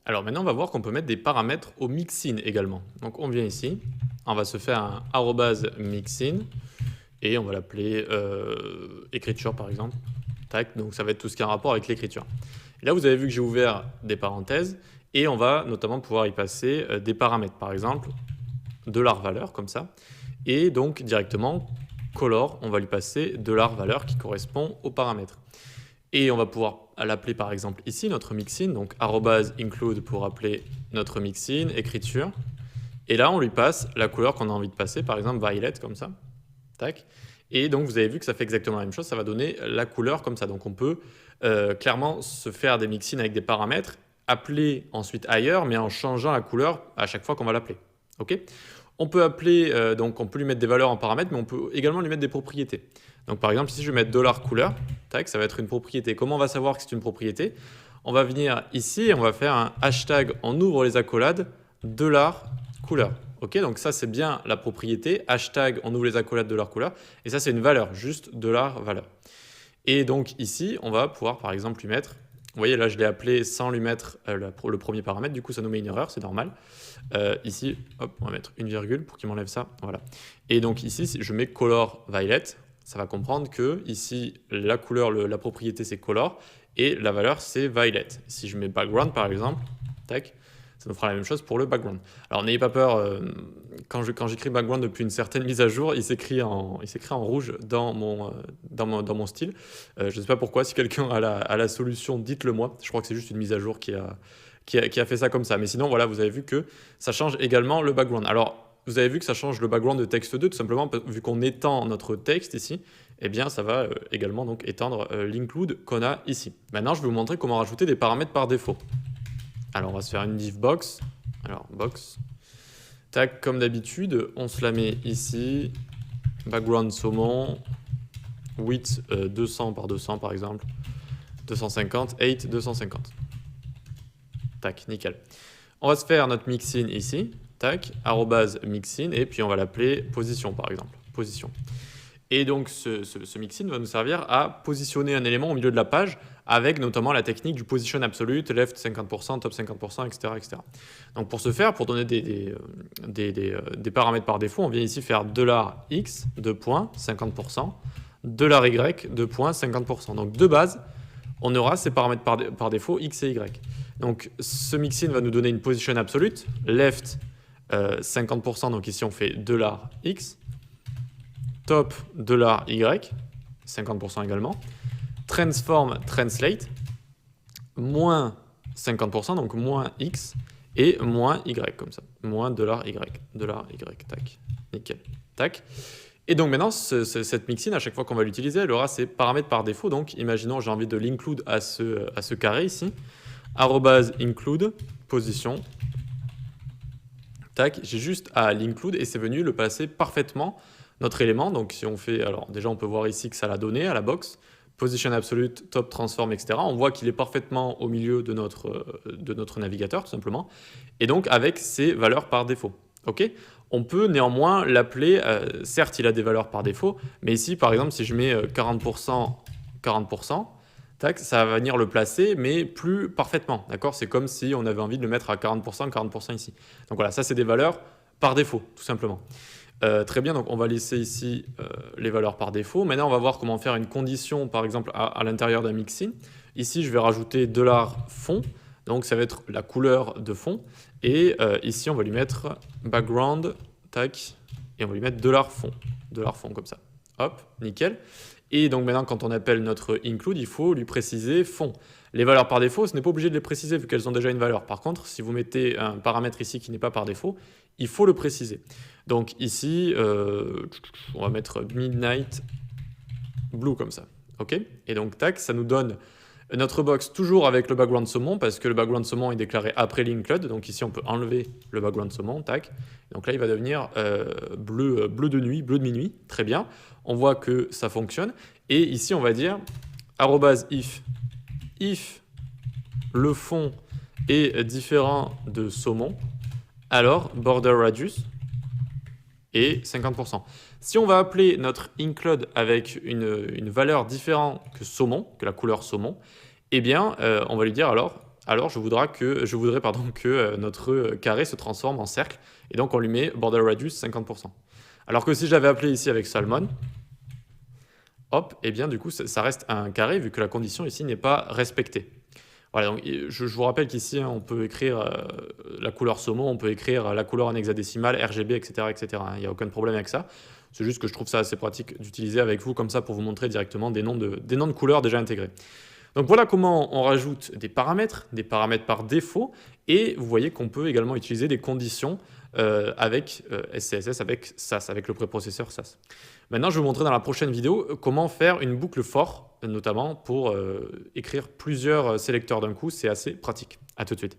Alors maintenant, on va voir qu'on peut mettre des paramètres au mixin également. Donc on vient ici, on va se faire un arrobase mixin et on va l'appeler écriture par exemple. Tac, donc ça va être tout ce qui a un rapport avec l'écriture. Et là, vous avez vu que j'ai ouvert des parenthèses et on va notamment pouvoir y passer des paramètres, par exemple $valeur comme ça. Et donc directement, color, on va lui passer $valeur qui correspond au paramètre. Et on va pouvoir l'appeler par exemple ici, notre mixin, donc @include pour appeler notre mixin, écriture. Et là, on lui passe la couleur qu'on a envie de passer, par exemple violet, comme ça. Tac. Et donc, vous avez vu que ça fait exactement la même chose, ça va donner la couleur comme ça. Donc, on peut clairement se faire des mixins avec des paramètres, appeler ensuite ailleurs, mais en changeant la couleur à chaque fois qu'on va l'appeler. Ok ? On peut appeler, donc on peut lui mettre des valeurs en paramètres, mais on peut également lui mettre des propriétés. Donc par exemple, ici je vais mettre $couleur, tac, ça va être une propriété. Comment on va savoir que c'est une propriété? On va venir ici et on va faire un hashtag, on ouvre les accolades, $couleur. Ok, donc ça c'est bien la propriété, hashtag, on ouvre les accolades $couleur, et ça c'est une valeur, juste $valeur. Et donc ici, on va pouvoir par exemple lui mettre, vous voyez là je l'ai appelé sans lui mettre le premier paramètre, du coup ça nous met une erreur, c'est normal. Ici, hop, on va mettre une virgule pour qu'il m'enlève ça, voilà. Et donc ici, si je mets color violet, ça va comprendre que ici, la couleur, la propriété c'est color, et la valeur c'est violet. Si je mets background par exemple, tac, ça nous fera la même chose pour le background. Alors n'ayez pas peur, quand j'écris background depuis une certaine mise à jour, il s'écrit en rouge dans mon style. Je ne sais pas pourquoi, si quelqu'un a la solution, dites-le moi. Je crois que c'est juste une mise à jour qui a fait ça comme ça. Mais sinon, voilà, vous avez vu que ça change également le background. Alors, vous avez vu que ça change le background de texte 2, tout simplement, vu qu'on étend notre texte ici, eh bien, ça va également donc étendre l'include qu'on a ici. Maintenant, je vais vous montrer comment rajouter des paramètres par défaut. Alors, on va se faire une div box. Alors, box. Tac, comme d'habitude, on se la met ici. Background saumon. Width 200 par 200, par exemple. 250, 8, 250. Tac, nickel. On va se faire notre mixin ici. Tac, arrobase mixin. Et puis, on va l'appeler position, par exemple. Position. Et donc, ce mixin va nous servir à positionner un élément au milieu de la page avec notamment la technique du position absolute, left 50%, top 50%, etc., etc. Donc, pour ce faire, pour donner des paramètres par défaut, on vient ici faire $x, 50%, $y, 50%. Donc, de base, on aura ces paramètres par défaut, x et y. Donc, ce mixin va nous donner une position absolute, left 50%, donc ici on fait $x, top $y, 50% également, transform translate, moins 50%, donc moins x, et moins y, comme ça, moins $y, tac, nickel, tac. Et donc maintenant, cette mixin, à chaque fois qu'on va l'utiliser, elle aura ses paramètres par défaut. Donc imaginons j'ai envie de l'include à ce carré ici, arrobase include, position, tac, j'ai juste à l'include et c'est venu le passer parfaitement notre élément. Donc si on fait, alors déjà on peut voir ici que ça l'a donné à la box, position absolute, top, transform, etc. On voit qu'il est parfaitement au milieu de notre navigateur tout simplement. Et donc avec ses valeurs par défaut. Ok, on peut néanmoins l'appeler, certes il a des valeurs par défaut, mais ici par exemple si je mets 40%, 40%, tac, ça va venir le placer, mais plus parfaitement. D'accord, c'est comme si on avait envie de le mettre à 40%, 40% ici. Donc voilà, ça c'est des valeurs par défaut, tout simplement. Très bien, donc on va laisser ici les valeurs par défaut. Maintenant, on va voir comment faire une condition, par exemple, à l'intérieur d'un mixin. Ici, je vais rajouter $fond, donc ça va être la couleur de fond. Et ici, on va lui mettre background, tac, et on va lui mettre $fond comme ça. Hop, nickel. Et donc maintenant, quand on appelle notre include, il faut lui préciser fond. Les valeurs par défaut, ce n'est pas obligé de les préciser vu qu'elles ont déjà une valeur. Par contre, si vous mettez un paramètre ici qui n'est pas par défaut, il faut le préciser. Donc ici, on va mettre midnight blue comme ça. Ok, et donc tac, ça nous donne notre box toujours avec le background saumon parce que le background saumon est déclaré après l'include. Donc ici, on peut enlever le background saumon. Tac. Donc là, il va devenir bleu de nuit, bleu de minuit. Très bien. On voit que ça fonctionne. Et ici, on va dire arrobase if le fond est différent de saumon, alors border radius est 50%. Si on va appeler notre include avec une valeur différente que saumon, que la couleur saumon, eh bien, on va lui dire alors alors je voudrais que notre carré se transforme en cercle, et donc on lui met border radius 50%. Alors que si je l'avais appelé ici avec salmon, hop, et bien du coup ça reste un carré vu que la condition ici n'est pas respectée. Voilà, donc je vous rappelle qu'ici on peut écrire la couleur saumon, on peut écrire la couleur en hexadécimal, RGB, etc. etc. Il n'y a aucun problème avec ça. C'est juste que je trouve ça assez pratique d'utiliser avec vous comme ça pour vous montrer directement des noms de couleurs déjà intégrés. Donc voilà comment on rajoute des paramètres par défaut, et vous voyez qu'on peut également utiliser des conditions avec SCSS, avec SAS, avec le préprocesseur SAS. Maintenant, je vais vous montrer dans la prochaine vidéo comment faire une boucle for, notamment pour écrire plusieurs sélecteurs d'un coup. C'est assez pratique. À tout de suite.